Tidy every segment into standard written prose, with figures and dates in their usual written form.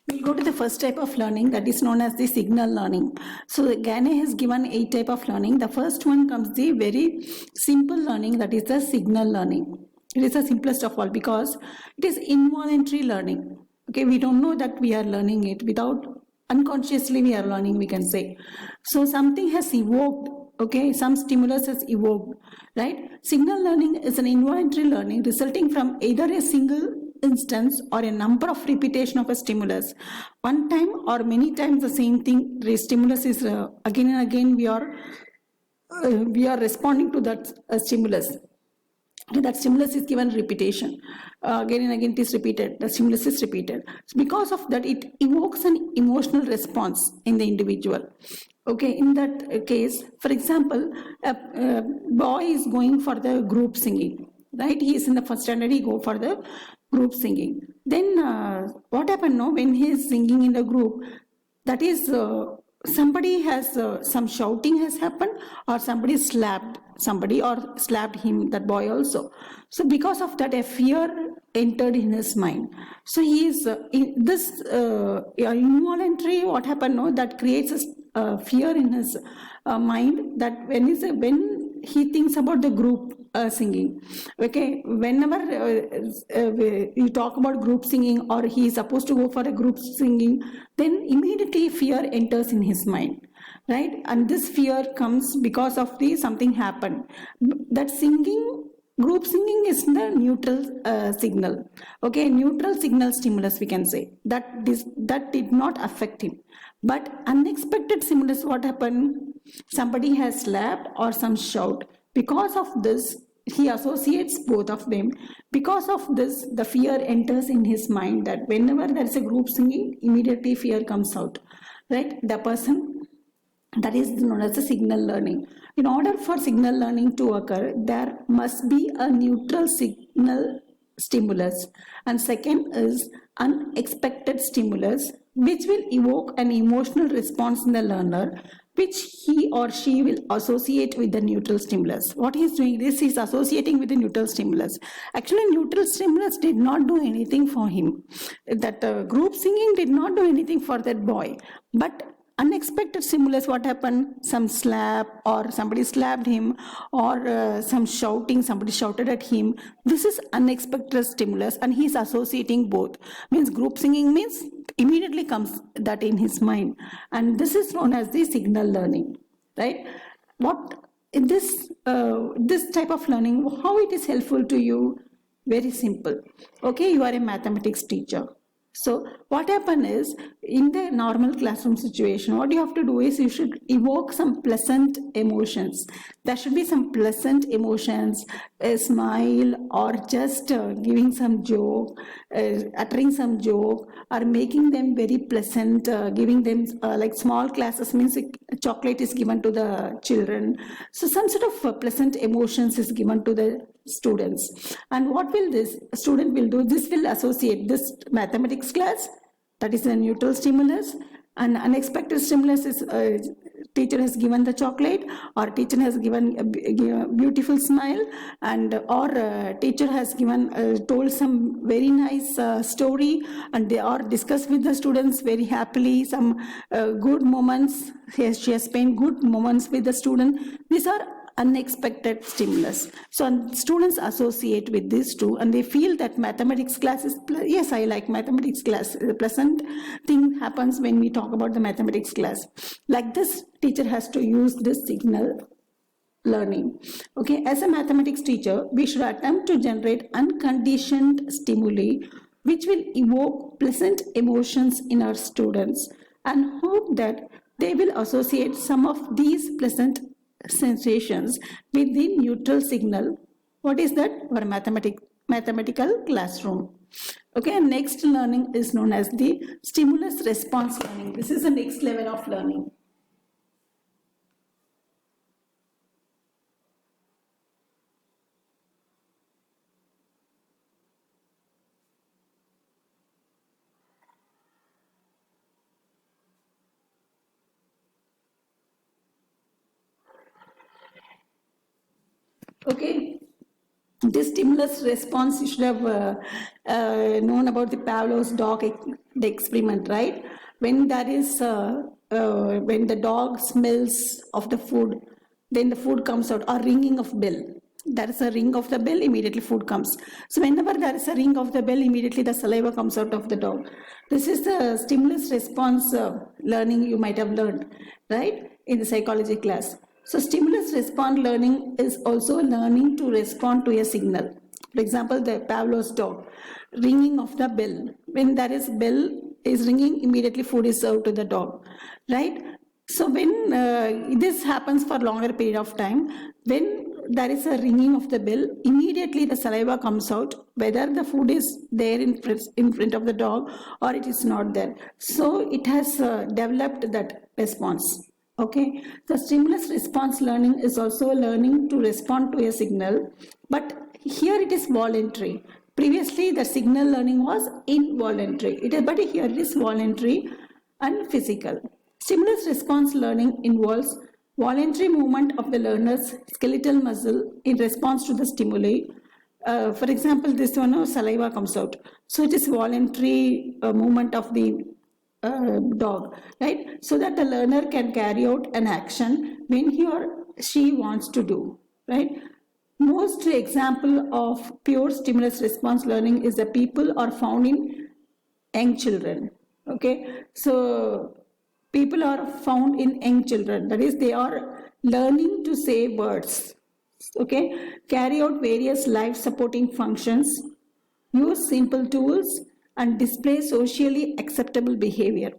We'll go to the first type of learning, that is known as the signal learning. So Gane has given 8 type of learning. The first one comes the very simple learning, that is the signal learning. It is the simplest of all because it is involuntary learning. Okay, we don't know that we are learning it, without unconsciously we are learning, we can say. So something has evoked, okay, some stimulus has evoked, right? Signal learning is an involuntary learning resulting from either a single instance or a number of repetition of a stimulus. One time or many times the same thing, the stimulus is again and again we are responding to that stimulus. That stimulus is given repetition. Again and again it is repeated. The stimulus is repeated. So because of that, it evokes an emotional response in the individual. Okay, in that case, for example, a boy is going for the group singing, right? He is in the first standard, he go for the group singing. Then what happened now when he is singing in the group, that is somebody has some shouting has happened, or somebody slapped somebody or slapped him, that boy also. So because of that, a fear entered in his mind. So he is in this involuntary, what happened now, that creates a fear in his mind, that when he thinks about the group singing. Okay, whenever you talk about group singing, or he is supposed to go for a group singing, then immediately fear enters in his mind, right? And this fear comes because of the something happened. That singing, group singing is the neutral signal. Okay, neutral signal stimulus, we can say that did not affect him. But unexpected stimulus, what happened? Somebody has slapped or some shout. Because of this, he associates both of them. Because of this, the fear enters in his mind, that whenever there is a group singing, immediately fear comes out, right? The person, that is known as the signal learning. In order for signal learning to occur, there must be a neutral signal stimulus, and second is unexpected stimulus, which will evoke an emotional response in the learner, which he or she will associate with the neutral stimulus. What he is doing this, he is associating with the neutral stimulus. Actually, neutral stimulus did not do anything for him. That group singing did not do anything for that boy, but unexpected stimulus, what happened? Some slap, or somebody slapped him, or some shouting, somebody shouted at him. This is unexpected stimulus, and he is associating both. Means group singing means immediately comes that in his mind, and this is known as the signal learning, right? What in this type of learning, how it is helpful to you? Very simple. Okay, you are a mathematics teacher. So what happen is, in the normal classroom situation, what you have to do is you should evoke some pleasant emotions. There should be some pleasant emotions, a smile, or just giving some joke, uttering some joke, or making them very pleasant, giving them like small classes means chocolate is given to the children. So some sort of pleasant emotions is given to the students. And what will this student will do? This will associate this mathematics class, that is a neutral stimulus, and unexpected stimulus is teacher has given the chocolate, or teacher has given a beautiful smile, and or teacher has given told some very nice story, and they are discussed with the students very happily, some good moments. She has spent good moments with the student. These are unexpected stimulus. So students associate with these two, and they feel that mathematics class is, yes, I like mathematics class. A pleasant thing happens when we talk about the mathematics class. Like this, teacher has to use this signal learning. Okay, as a mathematics teacher, we should attempt to generate unconditioned stimuli which will evoke pleasant emotions in our students, and hope that they will associate some of these pleasant sensations with the neutral signal. What is that? Our mathematical classroom. Okay, and next learning is known as the stimulus response learning. This is the next level of learning. Okay, this stimulus response, you should have known about the Pavlov's dog the experiment, right? When there is when the dog smells of the food, then the food comes out, or ringing of bell. There is a ring of the bell, immediately food comes. So whenever there is a ring of the bell, immediately the saliva comes out of the dog. This is the stimulus response learning you might have learned, right, in the psychology class. So stimulus response learning is also learning to respond to a signal. For example, the Pavlov's dog, ringing of the bell. When there is bell is ringing, immediately food is served to the dog, right? So when this happens for longer period of time, when there is a ringing of the bell, immediately the saliva comes out, whether the food is there in front of the dog or it is not there. So it has developed that response. Okay, the stimulus response learning is also learning to respond to a signal, but here it is voluntary. Previously, the signal learning was involuntary. But here it is voluntary and physical. Stimulus response learning involves voluntary movement of the learner's skeletal muscle in response to the stimuli. For example, this one, saliva comes out. So it is voluntary movement of the dog, right? So that the learner can carry out an action when he or she wants to do, right? Most example of pure stimulus response learning is the people are found in young children. Okay, so people are found in young children. That is, they are learning to say words. Okay, carry out various life supporting functions, use simple tools, and display socially acceptable behavior.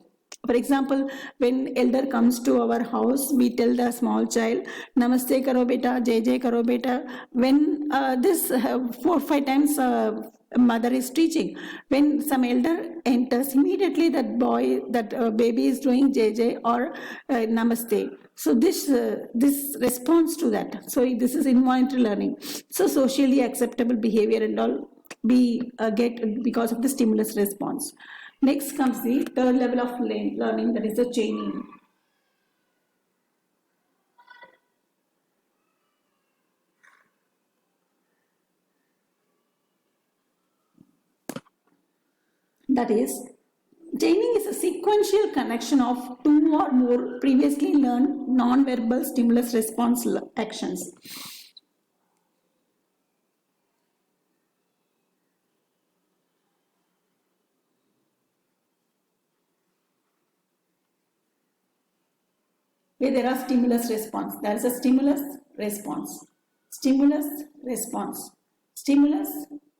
For example, when elder comes to our house, we tell the small child, Namaste karo beta, Jai Jai karo beta. When this 4 or 5 times mother is teaching, when some elder enters, immediately that boy, that baby is doing Jai Jai or Namaste. So this responds to that. So this is involuntary learning. So socially acceptable behavior and all we get because of the stimulus response. Next comes the third level of learning, that is the chaining. That is, chaining is a sequential connection of 2 or more previously learned non-verbal stimulus response actions. Where there are stimulus response. There is a stimulus response. Stimulus response. Stimulus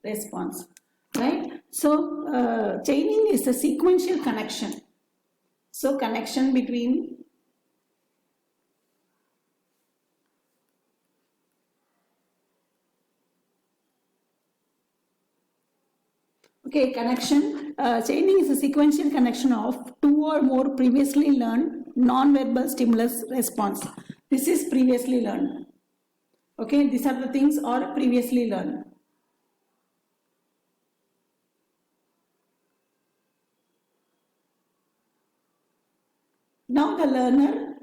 response. Right? So chaining is a sequential connection. So connection between chaining is a sequential connection of 2 or more previously learned non-verbal stimulus response. This is previously learned. Okay, these are the things are previously learned. Now the learner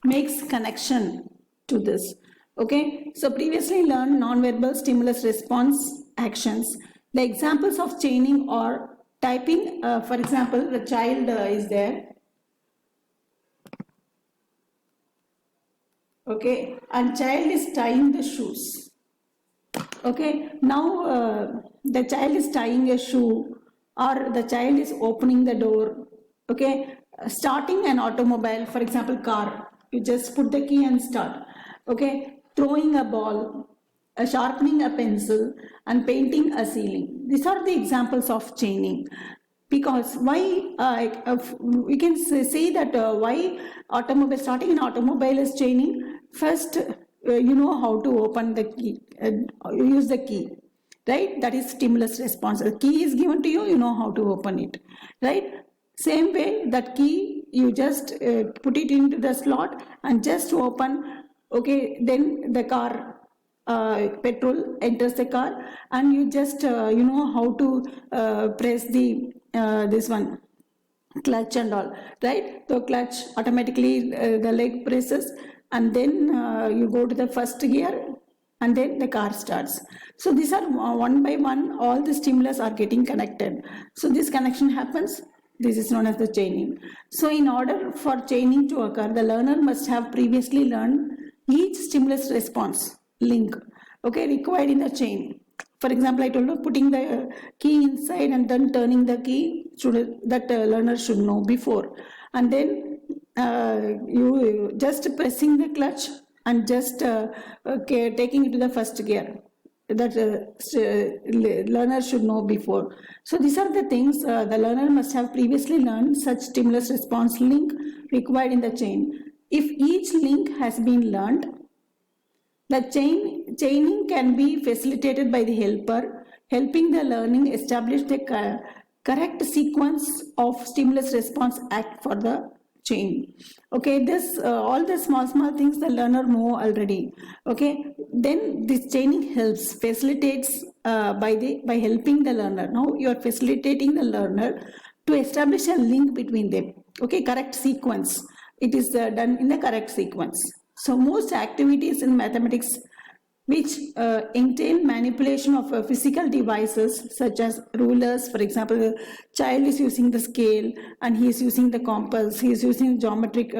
makes connection to this. Okay, so previously learned non-verbal stimulus response actions. The examples of chaining are typing. For example, the child is there. Okay, and child is tying the shoes. Okay, now the child is tying a shoe or the child is opening the door. Okay, starting an automobile, for example, car. You just put the key and start. Okay, throwing a ball, sharpening a pencil, and painting a ceiling. These are the examples of chaining. Because why we can say that why automobile, starting an automobile is chaining. First, you know how to open the key, use the key, right? That is stimulus response. The key is given to you, you know how to open it, right? Same way, that key you just put it into the slot and just open. Okay, then the car petrol enters the car and you just you know how to press the this one clutch and all, right? So clutch automatically the leg presses and then you go to the first gear and then the car starts. So these are one by one, all the stimulus are getting connected. So this connection happens. This is known as the chaining. So in order for chaining to occur, the learner must have previously learned each stimulus response link, okay, required in the chain. For example, I told you putting the key inside and then turning the key, that learner should know before. And then you just pressing the clutch and just taking it to the first gear, that learner should know before. So these are the things the learner must have previously learned, such stimulus response link required in the chain. If each link has been learned, the chaining can be facilitated by the helper, helping the learning establish the correct sequence of stimulus response act for the chain. Okay, this all the small things the learner know already. Okay, then this chaining helps, facilitates by helping the learner. Now you are facilitating the learner to establish a link between them. Okay, correct sequence. It is done in the correct sequence. So most activities in mathematics which entail manipulation of physical devices such as rulers. For example, the child is using the scale and he is using the compass, he is using geometric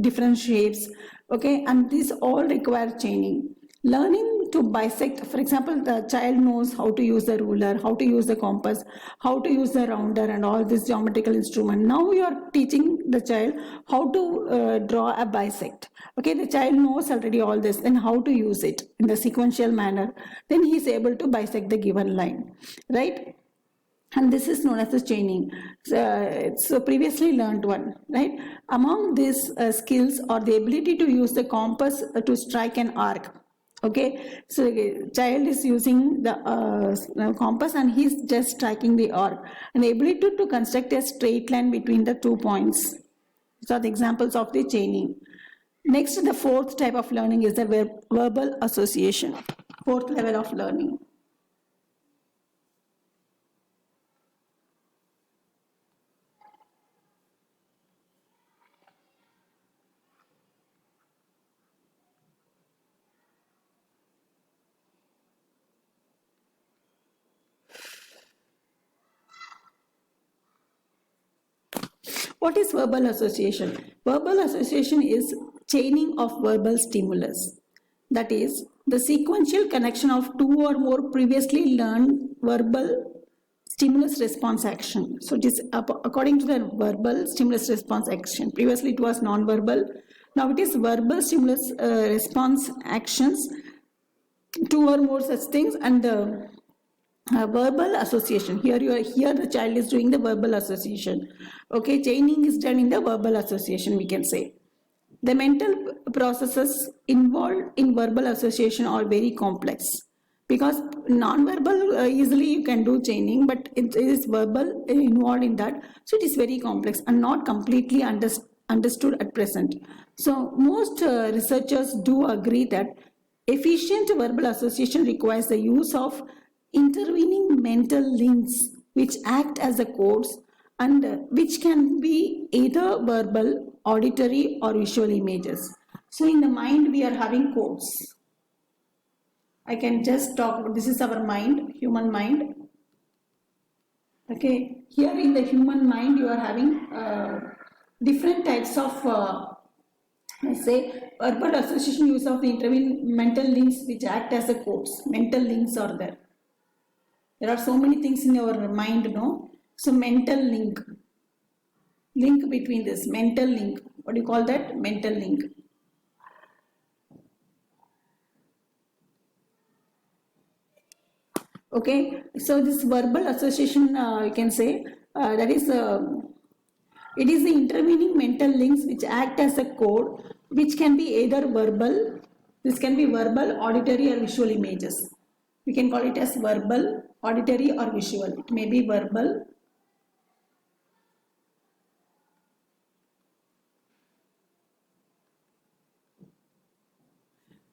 different shapes, okay, and these all require chaining. Learning to bisect, for example, the child knows how to use the ruler, how to use the compass, how to use the rounder and all this geometrical instrument. Now you are teaching the child how to draw a bisect. Okay, the child knows already all this, then how to use it in the sequential manner. Then he is able to bisect the given line, right? And this is known as the chaining. So previously learned one, right? Among these skills are the ability to use the compass to strike an arc. Okay, so the child is using the compass and he's just striking the arc. And the ability to construct a straight line between the 2 points. These are the examples of the chaining. Next, the fourth type of learning is the verbal association. Fourth level of learning. What is verbal association? Verbal association is chaining of verbal stimulus. That is, the sequential connection of two or more previously learned verbal stimulus response action. So it is according to the verbal stimulus response action. Previously it was non-verbal. Now it is verbal stimulus response actions, two or more such things, and the verbal association. Here the child is doing the verbal association. Okay, chaining is done in the verbal association, we can say. The mental processes involved in verbal association are very complex, because non-verbal easily you can do chaining, but it is verbal involved in that, so it is very complex and not completely understood at present. So most researchers do agree that efficient verbal association requires the use of intervening mental links which act as the codes, and which can be either verbal, auditory or visual images. So in the mind we are having codes. I can just talk about, this is our mind, human mind. Okay, here in the human mind you are having different types of say verbal association, use of the intervening mental links which act as the codes. Mental links are there. There are so many things in your mind, no? So mental link between this, mental link. What do you call that? Mental link. Okay, so this verbal association, you can say, that is, it is the intervening mental links which act as a code, which can be either verbal, this can be verbal, auditory or visual images. We can call it as verbal, auditory or visual. It may be verbal.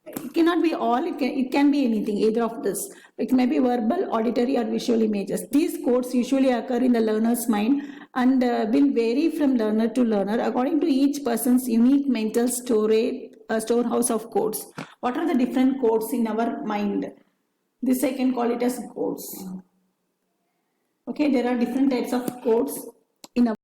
It cannot be all, it can be anything, either of this. It may be verbal, auditory or visual images. These codes usually occur in the learner's mind and will vary from learner to learner according to each person's unique mental storage storehouse of codes. What are the different codes in our mind? This I can call it as codes. Okay, there are different types of codes in our